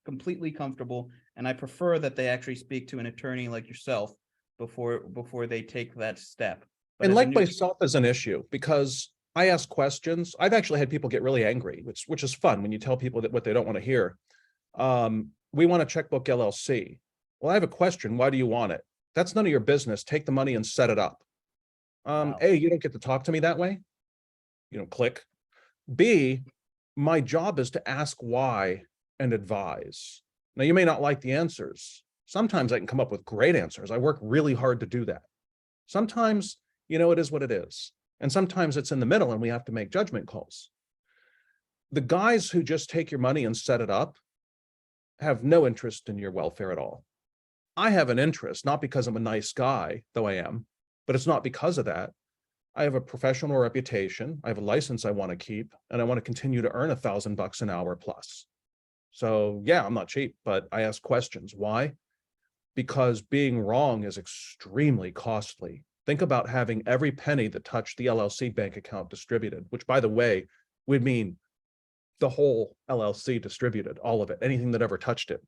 Speaker 1: completely comfortable. And I prefer that they actually speak to an attorney like yourself before they take that step. But
Speaker 2: And
Speaker 1: as a
Speaker 2: like
Speaker 1: new,
Speaker 2: myself is an issue because I ask questions. I've actually had people get really angry, which is fun when you tell people that what they don't want to hear. We want a checkbook LLC. Well, I have a question. Why do you want it? That's none of your business. Take the money and set it up.
Speaker 1: Wow.
Speaker 2: A, you don't get to talk to me that way. You know, click. B, my job is to ask why and advise. Now, you may not like the answers. Sometimes I can come up with great answers. I work really hard to do that. Sometimes, it is what it is. And sometimes it's in the middle and we have to make judgment calls. The guys who just take your money and set it up have no interest in your welfare at all. I have an interest, not because I'm a nice guy, though I am, but it's not because of that. I have a professional reputation. I have a license I want to keep, and I want to continue to earn $1,000 an hour plus. So yeah, I'm not cheap, but I ask questions. Why? Because being wrong is extremely costly. Think about having every penny that touched the LLC bank account distributed, which, by the way, would mean the whole LLC distributed, all of it, anything that ever touched it.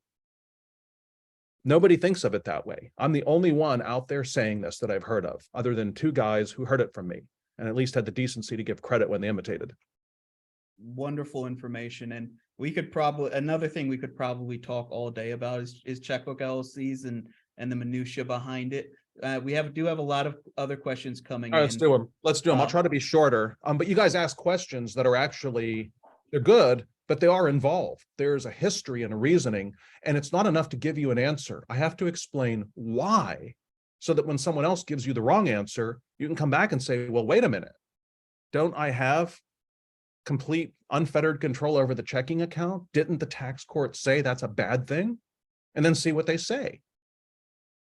Speaker 2: Nobody thinks of it that way. I'm the only one out there saying this that I've heard of, other than two guys who heard it from me and at least had the decency to give credit when they imitated.
Speaker 1: Wonderful information. And we could probably, another thing we could probably talk all day about is checkbook LLCs and the minutia behind it. We do have a lot of other questions coming
Speaker 2: All right,
Speaker 1: in.
Speaker 2: let's do them. Let's do them. I'll try to be shorter. But you guys ask questions that are actually, they're good, but they are involved. There's a history and a reasoning, and it's not enough to give you an answer. I have to explain why, so that when someone else gives you the wrong answer, you can come back and say, well, wait a minute. Don't I have complete unfettered control over the checking account? Didn't the tax court say that's a bad thing? And then see what they say.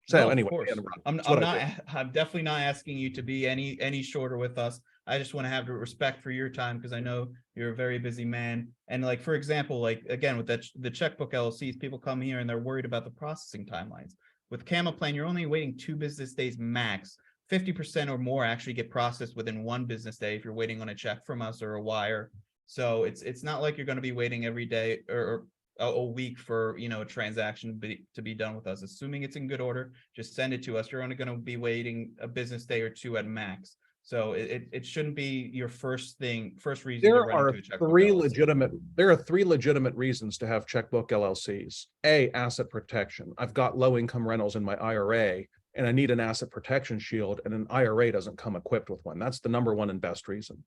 Speaker 2: So
Speaker 1: No,
Speaker 2: anyway,
Speaker 1: of course. I'm definitely not asking you to be any shorter with us. I just want to have respect for your time because I know you're a very busy man. And like, for example, like again, with the checkbook LLCs, people come here and they're worried about the processing timelines. With Camel Plan, you're only waiting 2 business days max. 50% or more actually get processed within 1 business day if you're waiting on a check from us or a wire. So it's not like you're going to be waiting every day or a week for a transaction to be done with us. Assuming it's in good order, just send it to us. You're only going to be waiting a business day or 2 at max. So it shouldn't be your first reason to run into a checkbook LLC.
Speaker 2: There are 3 legitimate reasons to have checkbook LLCs. A, asset protection. I've got low income rentals in my IRA and I need an asset protection shield, and an IRA doesn't come equipped with one. That's the number 1 and best reason.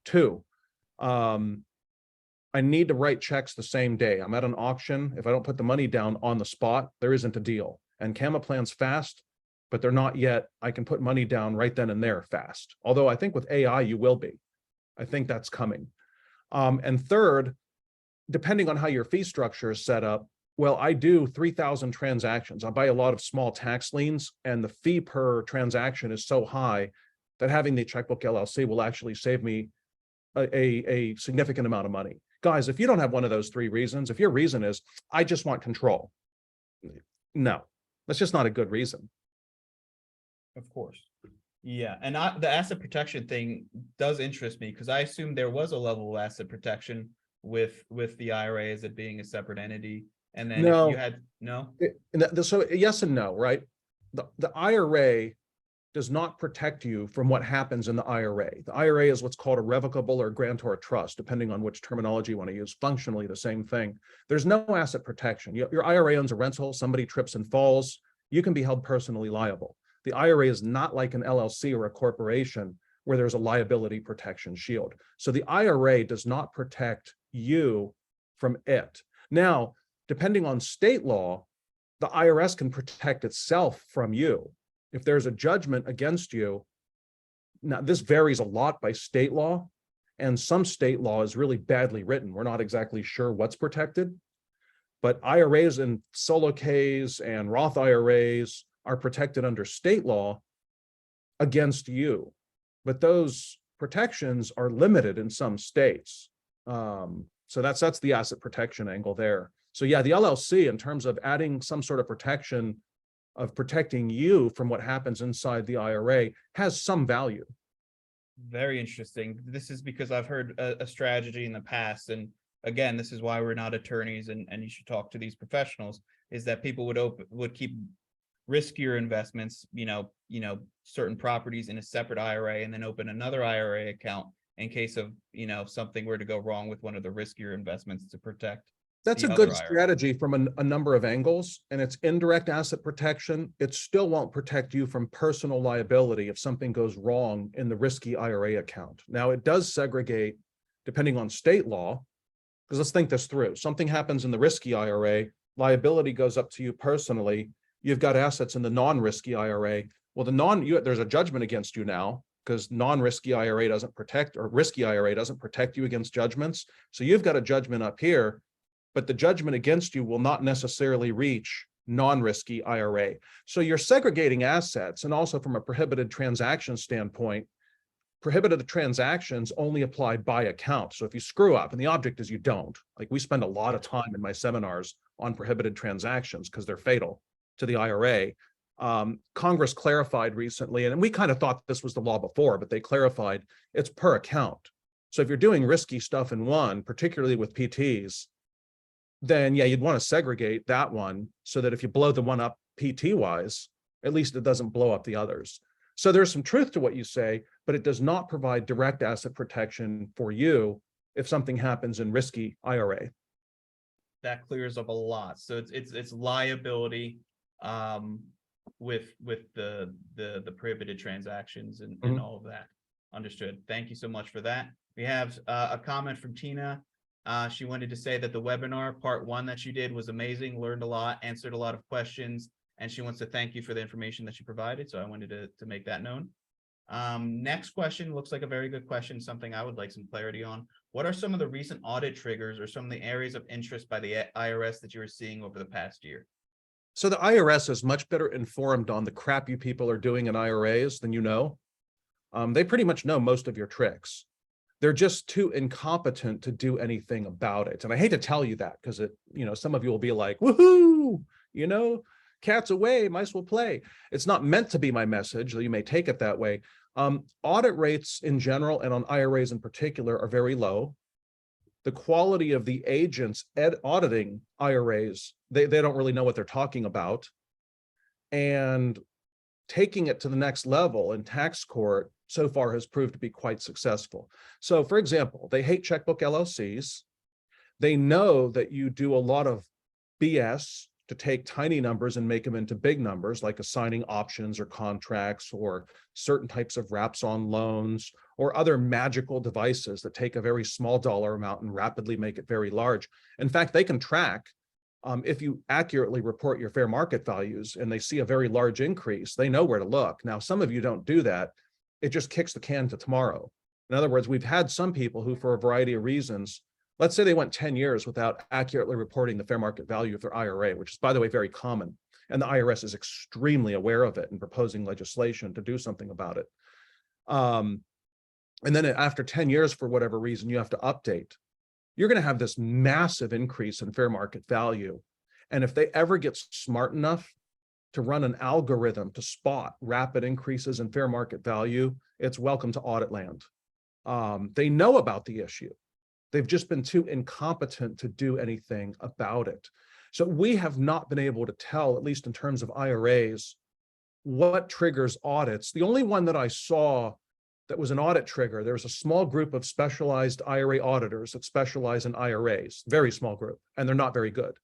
Speaker 2: 2, I need to write checks the same day. I'm at an auction. If I don't put the money down on the spot, there isn't a deal. And Camel Plan's fast, but they're not yet. I can put money down right then and there fast. Although I think with AI, you will be. I think that's coming. And third, depending on how your fee structure is set up, well, I do 3,000 transactions. I buy a lot of small tax liens, and the fee per transaction is so high that having the checkbook LLC will actually save me a significant amount of money. Guys, if you don't have one of those 3 reasons, if your reason is, I just want control, no, that's just not a good reason.
Speaker 1: Of course. Yeah. And the asset protection thing does interest me because I assume there was a level of asset protection with the IRA as it being a separate entity. And then
Speaker 2: No.
Speaker 1: if you had, no?
Speaker 2: So yes and no, right? The IRA does not protect you from what happens in the IRA. The IRA is what's called a revocable or grantor trust, depending on which terminology you want to use. Functionally the same thing. There's no asset protection. Your IRA owns a rental, somebody trips and falls, you can be held personally liable. The IRA is not like an LLC or a corporation where there's a liability protection shield. So the IRA does not protect you from it. Now, depending on state law, the IRS can protect itself from you. If there's a judgment against you, now this varies a lot by state law, and some state law is really badly written. We're not exactly sure what's protected, but IRAs and solo Ks and Roth IRAs are protected under state law against you. But those protections are limited in some states. So that's the asset protection angle there. So yeah, the LLC, in terms of adding some sort of protection of protecting you from what happens inside the IRA, has some value.
Speaker 1: Very interesting. This is because I've heard a strategy in the past, and again, this is why we're not attorneys, and you should talk to these professionals, is that people would keep riskier investments, certain properties in a separate IRA, and then open another IRA account in case of, something were to go wrong with one of the riskier investments to protect.
Speaker 2: That's
Speaker 1: the
Speaker 2: a
Speaker 1: other
Speaker 2: good
Speaker 1: IRA.
Speaker 2: strategy from a number of angles, and it's indirect asset protection. It still won't protect you from personal liability if something goes wrong in the risky IRA account. Now, it does segregate depending on state law, because let's think this through. Something happens in the risky IRA, liability goes up to you personally. You've got assets in the non-risky IRA. Well, there's a judgment against you now because non-risky IRA doesn't protect, or risky IRA doesn't protect you against judgments. So you've got a judgment up here, but the judgment against you will not necessarily reach non-risky IRA. So you're segregating assets, and also from a prohibited transaction standpoint, prohibited transactions only apply by account. So if you screw up, and the object is you don't, like we spend a lot of time in my seminars on prohibited transactions because they're fatal to the IRA. Congress clarified recently, and we kind of thought this was the law before, but they clarified it's per account. So if you're doing risky stuff in one, particularly with PTs, then yeah, you'd want to segregate that one so that if you blow the one up PT wise, at least it doesn't blow up the others. So there's some truth to what you say, but it does not provide direct asset protection for you if something happens in risky IRA.
Speaker 1: That clears up a lot. So it's liability with the prohibited transactions and all of that. Understood. Thank you so much for that. We have a comment from Tina. She wanted to say that the webinar part 1 that you did was amazing, learned a lot, answered a lot of questions, and she wants to thank you for the information that you provided. So I wanted to make that known. Next question looks like a very good question, something I would like some clarity on. What are some of the recent audit triggers or some of the areas of interest by the IRS that you are seeing over the past year?
Speaker 2: So the IRS is much better informed on the crap you people are doing in IRAs than you know. They pretty much know most of your tricks. They're just too incompetent to do anything about it. And I hate to tell you that because some of you will be like, woohoo, cats away, mice will play. It's not meant to be my message, though you may take it that way. Audit rates in general and on IRAs in particular are very low. The quality of the agents auditing IRAs, they don't really know what they're talking about. And taking it to the next level in tax court so far has proved to be quite successful. So for example, they hate checkbook LLCs. They know that you do a lot of BS to take tiny numbers and make them into big numbers, like assigning options or contracts or certain types of wraps on loans or other magical devices that take a very small dollar amount and rapidly make it very large. In fact, they can track if you accurately report your fair market values and they see a very large increase, they know where to look. Now, some of you don't do that. It just kicks the can to tomorrow. In other words, we've had some people who, for a variety of reasons, let's say they went 10 years without accurately reporting the fair market value of their IRA, which is, by the way, very common. And the IRS is extremely aware of it and proposing legislation to do something about it. And then after 10 years, for whatever reason, you have to update. You're going to have this massive increase in fair market value. And if they ever get smart enough to run an algorithm to spot rapid increases in fair market value, it's welcome to audit land. They know about the issue. They've just been too incompetent to do anything about it. So we have not been able to tell, at least in terms of IRAs, what triggers audits. The only one that I saw that was an audit trigger, there was a small group of specialized IRA auditors that specialize in IRAs, very small group, and they're not very good.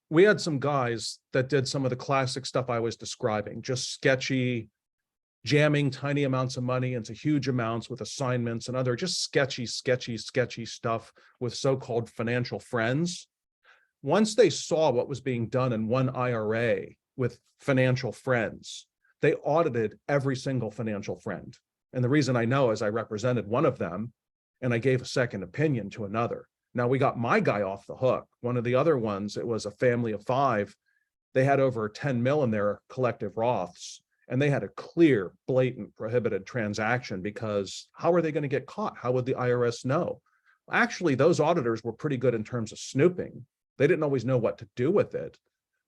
Speaker 2: We had some guys that did some of the classic stuff I was describing, just sketchy, jamming tiny amounts of money into huge amounts with assignments and other just sketchy stuff with so-called financial friends. Once they saw what was being done in one IRA with financial friends, they audited every single financial friend. And the reason I know is I represented one of them and I gave a second opinion to another. Now we got my guy off the hook. One of the other ones, it was a family of 5. They had over 10 mil in their collective Roths. And they had a clear, blatant, prohibited transaction because how are they going to get caught? How would the IRS know? Actually, those auditors were pretty good in terms of snooping. They didn't always know what to do with it,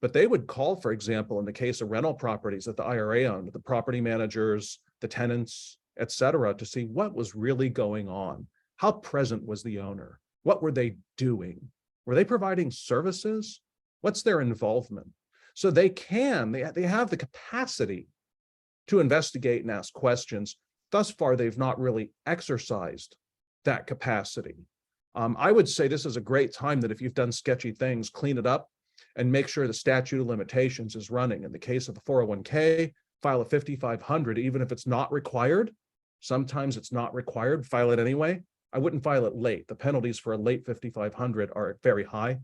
Speaker 2: but they would call, for example, in the case of rental properties that the IRA owned, the property managers, the tenants, et cetera, to see what was really going on. How present was the owner? What were they doing? Were they providing services? What's their involvement? So they have the capacity to investigate and ask questions. Thus far, they've not really exercised that capacity. I would say this is a great time that if you've done sketchy things, clean it up and make sure the statute of limitations is running. In the case of the 401k, file a 5500, even if it's not required. Sometimes it's not required, file it anyway. I wouldn't file it late. The penalties for a late 5500 are very high.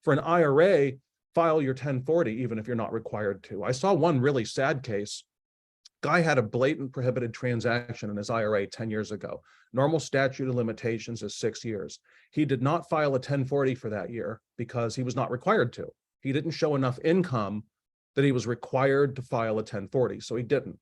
Speaker 2: For an IRA, file your 1040, even if you're not required to. I saw one really sad case. Guy had a blatant prohibited transaction in his IRA 10 years ago. Normal statute of limitations is 6 years. He did not file a 1040 for that year because he was not required to. He didn't show enough income that he was required to file a 1040, so he didn't.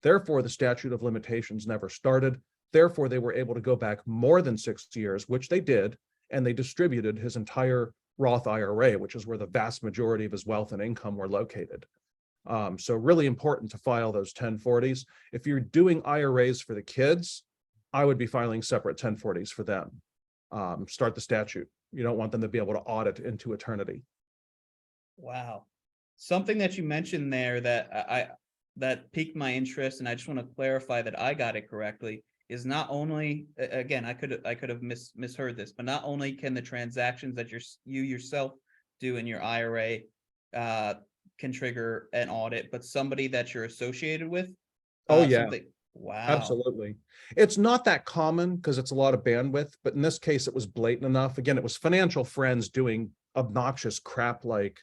Speaker 2: Therefore, the statute of limitations never started. Therefore, they were able to go back more than 6 years, which they did, and they distributed his entire Roth IRA, which is where the vast majority of his wealth and income were located. So really important to file those 1040s. If you're doing IRAs for the kids, I would be filing separate 1040s for them. Start the statute. You don't want them to be able to audit into eternity.
Speaker 1: Wow. Something that you mentioned there that piqued my interest, and I just want to clarify that I got it correctly, is not only, again, I could have misheard this, but not only can the transactions that you yourself do in your IRA can trigger an audit, but somebody that you're associated with.
Speaker 2: Oh yeah.
Speaker 1: Wow.
Speaker 2: Absolutely. It's not that common because it's a lot of bandwidth, but in this case, it was blatant enough. Again, it was financial friends doing obnoxious crap like,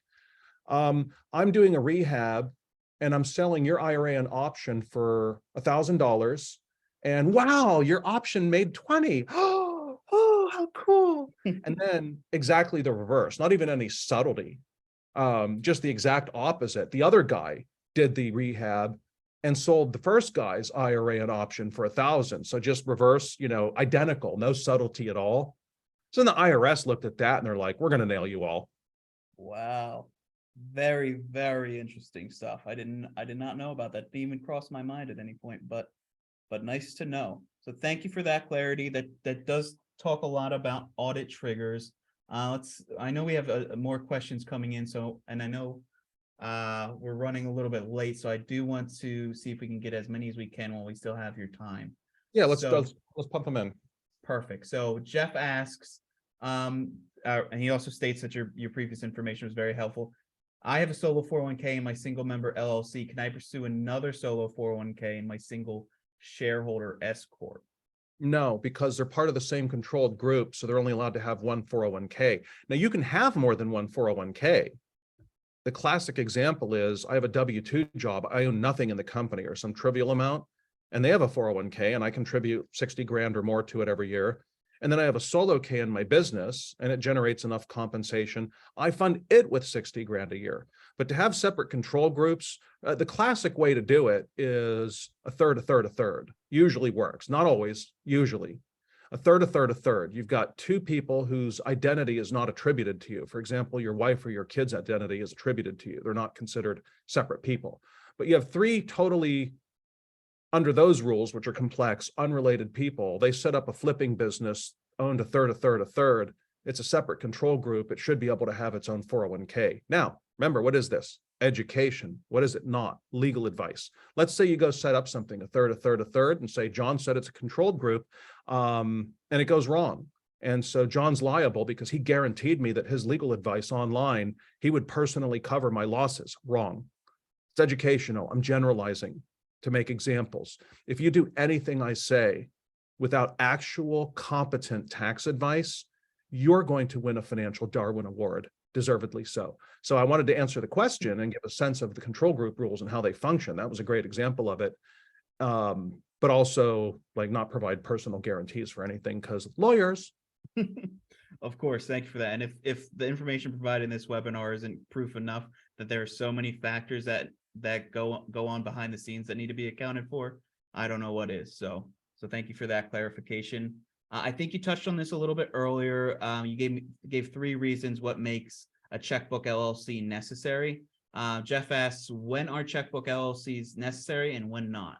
Speaker 2: I'm doing a rehab and I'm selling your IRA an option for $1,000. And wow, your option made 20. Oh, how cool. And then exactly the reverse, not even any subtlety. Just the exact opposite. The other guy did the rehab and sold the first guy's IRA an option for 1,000. So just reverse, identical, no subtlety at all. So then the IRS looked at that and they're like, we're going to nail you all.
Speaker 1: Wow. Very, very interesting stuff. I did not know about that. Didn't even cross my mind at any point, but nice to know. So thank you for that clarity. That does talk a lot about audit triggers. I know we have more questions coming in, and I know we're running a little bit late, so I do want to see if we can get as many as we can while we still have your time.
Speaker 2: Yeah, let's pump them in.
Speaker 1: Perfect. So Jeff asks, and he also states that your previous information was very helpful. I have a solo 401k in my single member LLC. Can I pursue another solo 401k in my single shareholder S Corp?
Speaker 2: No, because they're part of the same controlled group, so they're only allowed to have one 401k. Now, you can have more than one 401k. The classic example is I have a W-2 job. I own nothing in the company or some trivial amount, and they have a 401k, and I contribute 60 grand or more to it every year. And then I have a solo K in my business and it generates enough compensation. I fund it with 60 grand a year. But to have separate control groups, the classic way to do it is a third, a third, a third. Usually works, not always, usually. A third, a third, a third. You've got two people whose identity is not attributed to you. For example, your wife or your kid's identity is attributed to you. They're not considered separate people. But you have three totally, under those rules, which are complex, unrelated people. They set up a flipping business, owned a third, a third, a third. It's a separate control group. It should be able to have its own 401k. Now, remember, what is this? Education. What is it not? Legal advice. Let's say you go set up something, a third, a third, a third, and say, John said it's a controlled group, and it goes wrong. And so John's liable because he guaranteed me that his legal advice online, he would personally cover my losses. Wrong. It's educational. I'm generalizing to make examples. If you do anything I say without actual competent tax advice, you're going to win a financial Darwin Award, deservedly so. So I wanted to answer the question and give a sense of the control group rules and how they function. That was a great example of it. But also like not provide personal guarantees for anything because lawyers.
Speaker 1: Of course, thank you for that. And if the information provided in this webinar isn't proof enough that there are so many factors that go on behind the scenes that need to be accounted for, I don't know what is. So thank you for that clarification. I think you touched on this a little bit earlier. You gave 3 reasons what makes a checkbook LLC necessary. Jeff asks, when are checkbook LLCs necessary and when not?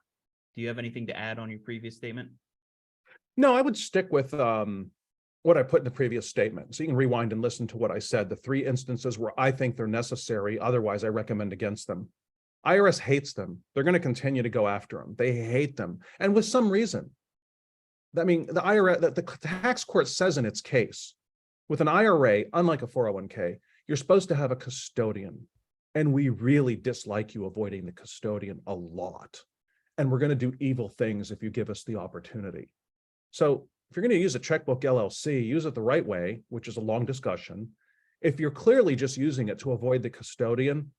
Speaker 1: Do you have anything to add on your previous statement?
Speaker 2: No, I would stick with what I put in the previous statement. So you can rewind and listen to what I said, the 3 instances where I think they're necessary. Otherwise, I recommend against them. IRS hates them. They're going to continue to go after them. They hate them. And with some reason. I mean, the IRS, the tax court says in its case, with an IRA, unlike a 401k, you're supposed to have a custodian. And we really dislike you avoiding the custodian a lot. And we're going to do evil things if you give us the opportunity. So if you're going to use a checkbook LLC, use it the right way, which is a long discussion. If you're clearly just using it to avoid the custodian,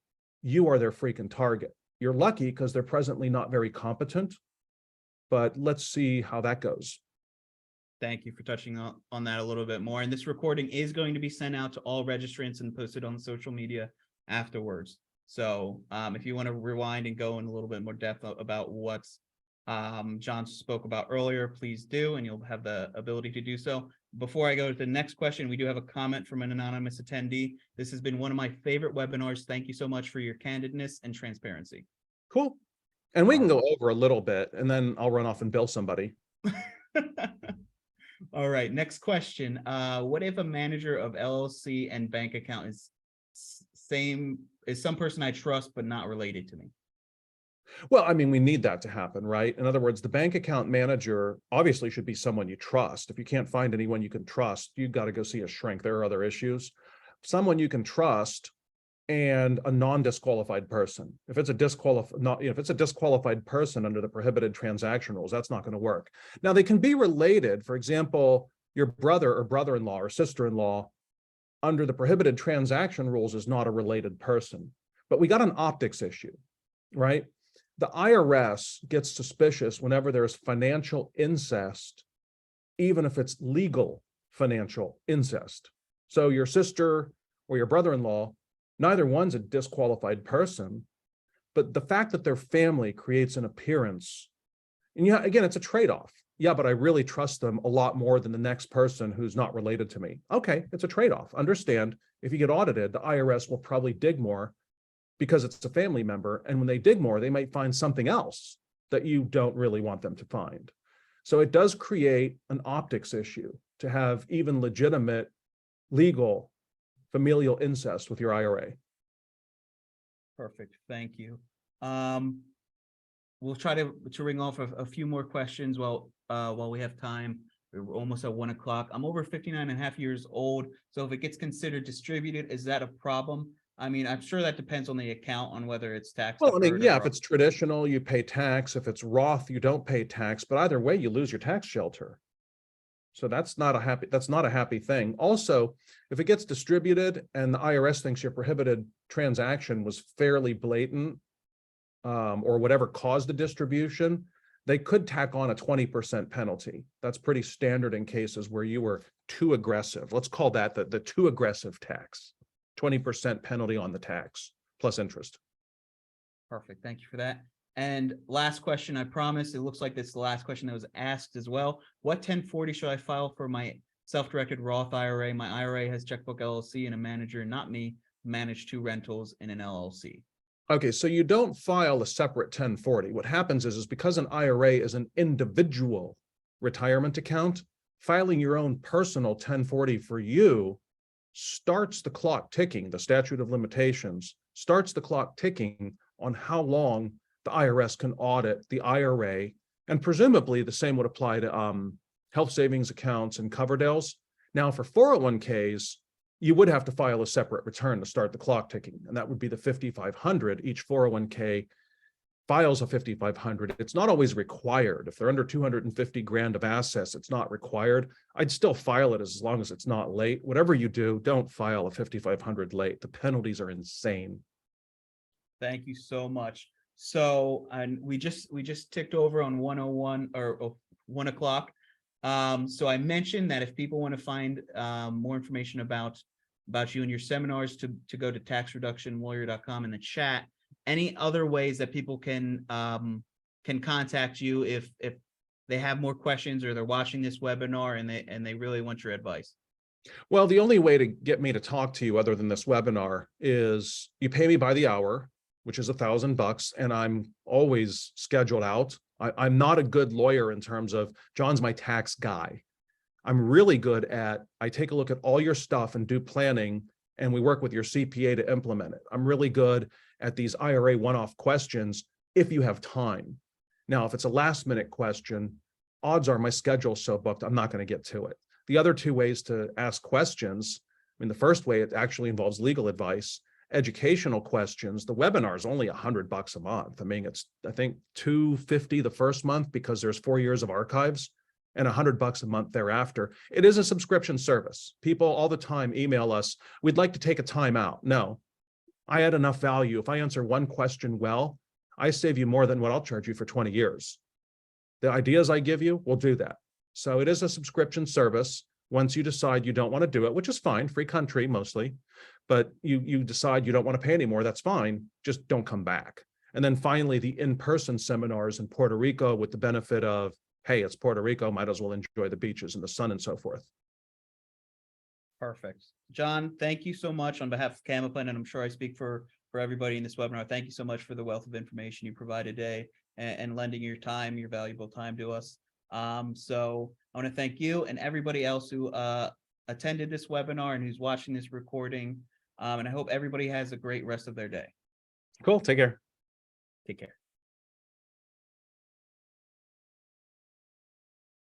Speaker 2: you are their freaking target. You're lucky because they're presently not very competent, but let's see how that goes.
Speaker 1: Thank you for touching on that a little bit more. And this recording is going to be sent out to all registrants and posted on the social media afterwards. So if you want to rewind and go in a little bit more depth about what John spoke about earlier, please do, and you'll have the ability to do so. Before I go to the next question, we do have a comment from an anonymous attendee. This has been one of my favorite webinars. Thank you so much for your candidness and transparency.
Speaker 2: Cool. And we can go over a little bit, and then I'll run off and bill somebody.
Speaker 1: All right, next question. What if a manager of LLC and bank account is some person I trust but not related to me?
Speaker 2: Well, I mean, we need that to happen, right? In other words, the bank account manager obviously should be someone you trust. If you can't find anyone you can trust, you've got to go see a shrink. There are other issues. Someone you can trust and a non-disqualified person. If it's a disqualified person under the prohibited transaction rules, that's not going to work. Now, they can be related. For example, your brother or brother-in-law or sister-in-law under the prohibited transaction rules is not a related person. But we got an optics issue, right? The IRS gets suspicious whenever there's financial incest, even if it's legal financial incest. So your sister or your brother-in-law, neither one's a disqualified person, but the fact that their family creates an appearance, and yeah, again, it's a trade-off. Yeah, but I really trust them a lot more than the next person who's not related to me. Okay, it's a trade-off. Understand, if you get audited, the IRS will probably dig more because it's a family member. And when they dig more, they might find something else that you don't really want them to find. So it does create an optics issue to have even legitimate legal familial incest with your IRA.
Speaker 1: Perfect. Thank you. We'll try to ring off a few more questions while we have time. We're almost at 1 o'clock. I'm over 59 and a half years old. So if it gets considered distributed, is that a problem? I mean, I'm sure that depends on the account on whether it's tax.
Speaker 2: Well, I mean, yeah, if it's traditional, you pay tax. If it's Roth, you don't pay tax. But either way, you lose your tax shelter. So that's not a happy thing. Also, if it gets distributed and the IRS thinks your prohibited transaction was fairly blatant, or whatever caused the distribution, they could tack on a 20% penalty. That's pretty standard in cases where you were too aggressive. Let's call that the too aggressive tax. 20% penalty on the tax plus interest.
Speaker 1: Perfect. Thank you for that. And last question, I promise. It looks like this is the last question that was asked as well. What 1040 should I file for my self-directed Roth IRA? My IRA has checkbook LLC and a manager, not me, manage 2 rentals in an LLC.
Speaker 2: Okay, so you don't file a separate 1040. What happens is because an IRA is an individual retirement account, filing your own personal 1040 for you starts the clock ticking. The statute of limitations starts the clock ticking on how long the IRS can audit the IRA, and presumably the same would apply to health savings accounts and Coverdales. Now for 401ks, you would have to file a separate return to start the clock ticking, and that would be the 5,500. Each 401k files a 5,500. It's not always required. If they're under 250 grand of assets, it's not required. I'd still file it as long as it's not late. Whatever you do, don't file a 5,500 late. The penalties are insane.
Speaker 1: Thank you so much. So, and we just ticked over on 101 or 1 o'clock. So I mentioned that if people want to find more information about you and your seminars, to go to taxreductionlawyer.com in the chat. Any other ways that people can contact you if they have more questions or they're watching this webinar and they really want your advice?
Speaker 2: Well, the only way to get me to talk to you other than this webinar is you pay me by the hour, which is $1,000, and I'm always scheduled out. I'm not a good lawyer in terms of John's my tax guy. I'm really good at, I take a look at all your stuff and do planning, and we work with your CPA to implement it. I'm really good at these IRA one-off questions if you have time. Now, if it's a last minute question, odds are my schedule's so booked, I'm not going to get to it. The other two ways to ask questions, I mean, the first way, it actually involves legal advice. Educational questions, the webinar is only $100 a month. I mean, it's, I think, $250 the first month because there's 4 years of archives, and $100 a month thereafter. It is a subscription service. People all the time email us, we'd like to take a time out. No, I add enough value. If I answer one question well, I save you more than what I'll charge you for 20 years. The ideas I give you will do that. So it is a subscription service. Once you decide you don't want to do it, which is fine, free country mostly, but you decide you don't want to pay anymore, that's fine, just don't come back. And then finally, the in-person seminars in Puerto Rico with the benefit of, hey, it's Puerto Rico, might as well enjoy the beaches and the sun and so forth.
Speaker 1: Perfect. John, thank you so much on behalf of Camaplan, and I'm sure I speak for everybody in this webinar. Thank you so much for the wealth of information you provided today and lending your time, your valuable time to us. So I want to thank you and everybody else who attended this webinar and who's watching this recording. And I hope everybody has a great rest of their day.
Speaker 2: Cool, take care.
Speaker 1: Take care.